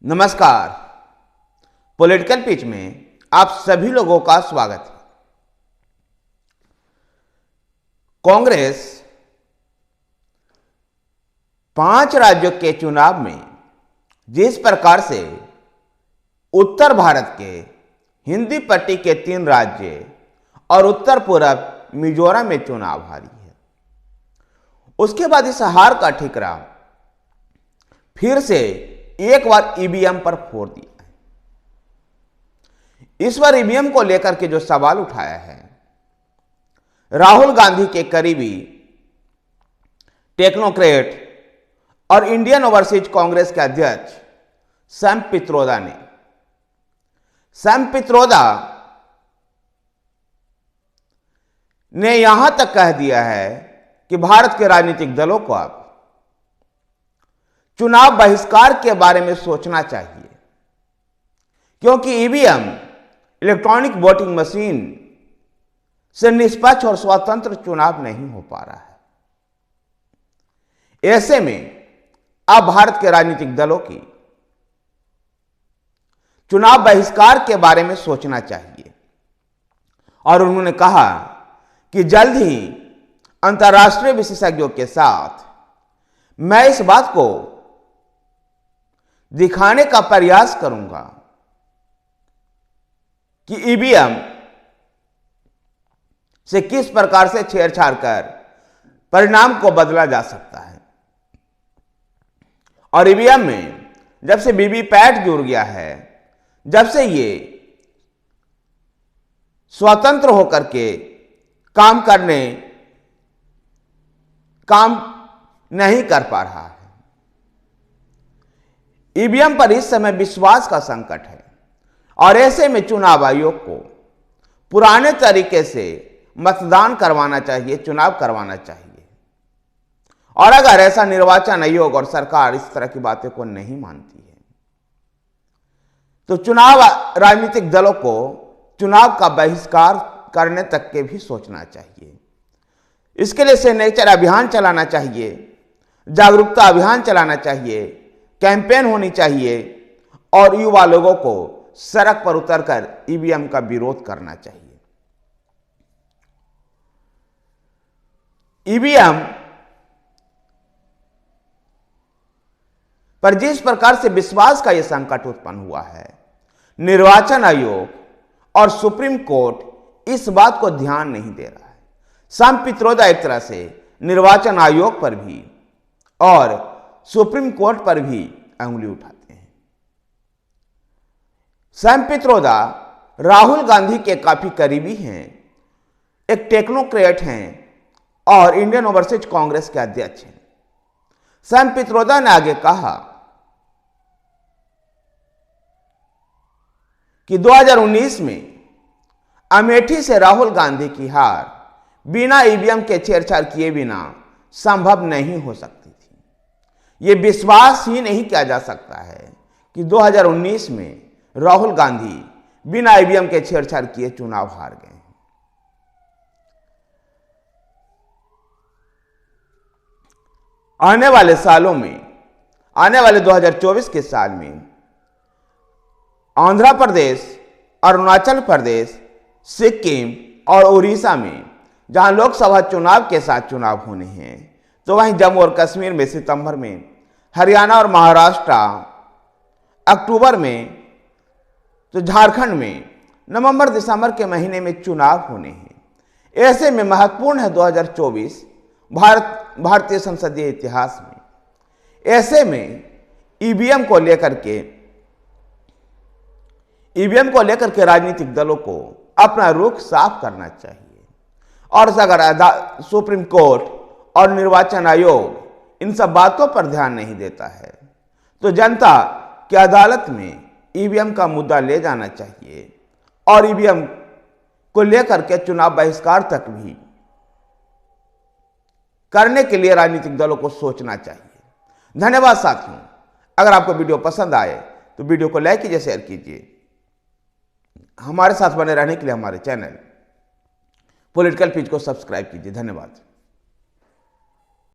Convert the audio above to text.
नमस्कार। Political pitch में आप सभी लोगों का स्वागत है। कांग्रेस 5 राज्यों के चुनाव में जिस प्रकार से उत्तर भारत के हिंदी पट्टी के 3 राज्य और उत्तर पूर्व मिजोरम में चुनाव हारी है, उसके बाद इस हार का ठिकरा फिर से एक बार ईवीएम पर फोड़ दिया है। इस बार ईवीएम को लेकर के जो सवाल उठाया है, राहुल गांधी के करीबी टेक्नोक्रेट और इंडियन ओवरसीज कांग्रेस के अध्यक्ष सैम पित्रोदा ने यहां तक कह दिया है कि भारत के राजनीतिक दलों को अब चुनाव बहिष्कार के बारे में सोचना चाहिए, क्योंकि ईवीएम इलेक्ट्रॉनिक वोटिंग मशीन से निष्पक्ष और स्वतंत्र चुनाव नहीं हो पा रहा है। ऐसे में अब भारत के राजनीतिक दलों की चुनाव बहिष्कार के बारे में सोचना चाहिए और उन्होंने कहा कि जल्द ही अंतर्राष्ट्रीय विशेषज्ञों के साथ मैं इस बात को दिखाने का प्रयास करूंगा कि ईवीएम से किस प्रकार से छेड़छाड़ कर परिणाम को बदला जा सकता है। और ईवीएम में जब से वीवीपैट जुड़ गया है, जब से ये स्वतंत्र होकर के काम नहीं कर पा रहा है। ईवीएम पर इस समय विश्वास का संकट है और ऐसे में चुनाव आयोग को पुराने तरीके से मतदान करवाना चाहिए, चुनाव करवाना चाहिए। और अगर ऐसा निर्वाचन आयोग और सरकार इस तरह की बातें को नहीं मानती है, तो चुनाव राजनीतिक दलों को चुनाव का बहिष्कार करने तक के भी सोचना चाहिए। इसके लिए सिग्नेचर अभियान चलाना चाहिए, जागरूकता अभियान चलाना चाहिए, कैंपेन होनी चाहिए और युवा लोगों को सड़क पर उतरकर ईवीएम का विरोध करना चाहिए। ईवीएम पर जिस प्रकार से विश्वास का यह संकट उत्पन्न हुआ है, निर्वाचन आयोग और सुप्रीम कोर्ट इस बात को ध्यान नहीं दे रहा है। सैम पित्रोदा एक तरह से निर्वाचन आयोग पर भी और सुप्रीम कोर्ट पर भी अंगुली उठाते हैं। सैम पित्रोदा राहुल गांधी के काफी करीबी हैं, एक टेक्नोक्रेट हैं और इंडियन ओवरसीज कांग्रेस के अध्यक्ष हैं। सैम पित्रोदा ने आगे कहा कि 2019 में अमेठी से राहुल गांधी की हार बिना ईवीएम के छेड़छाड़ किए बिना संभव नहीं हो सकती थी। यह विश्वास ही नहीं किया जा सकता है कि 2019 में राहुल गांधी बिना ईवीएम के छेड़छाड़ किए चुनाव हार गए। आने वाले सालों में, आने वाले 2024 के साल में आंध्र प्रदेश, अरुणाचल प्रदेश, सिक्किम और उड़ीसा में जहां लोकसभा चुनाव के साथ चुनाव होने हैं, तो वहीं जम्मू और कश्मीर में सितंबर में, हरियाणा और महाराष्ट्र अक्टूबर में, तो झारखंड में नवंबर दिसंबर के महीने में चुनाव होने हैं। ऐसे में महत्वपूर्ण है 2024 भारतीय संसदीय इतिहास में। ऐसे में ईवीएम को लेकर के राजनीतिक दलों को अपना रुख साफ करना चाहिए। और अगर सुप्रीम कोर्ट और निर्वाचन आयोग इन सब बातों पर ध्यान नहीं देता है, तो जनता की अदालत में ईवीएम का मुद्दा ले जाना चाहिए और ईवीएम को लेकर के चुनाव बहिष्कार तक भी करने के लिए राजनीतिक दलों को सोचना चाहिए। धन्यवाद साथियों। अगर आपको वीडियो पसंद आए तो वीडियो को लाइक कीजिए, शेयर कीजिए। हमारे साथ बने रहने के लिए हमारे चैनल पॉलिटिकल पिच को सब्सक्राइब कीजिए। धन्यवाद।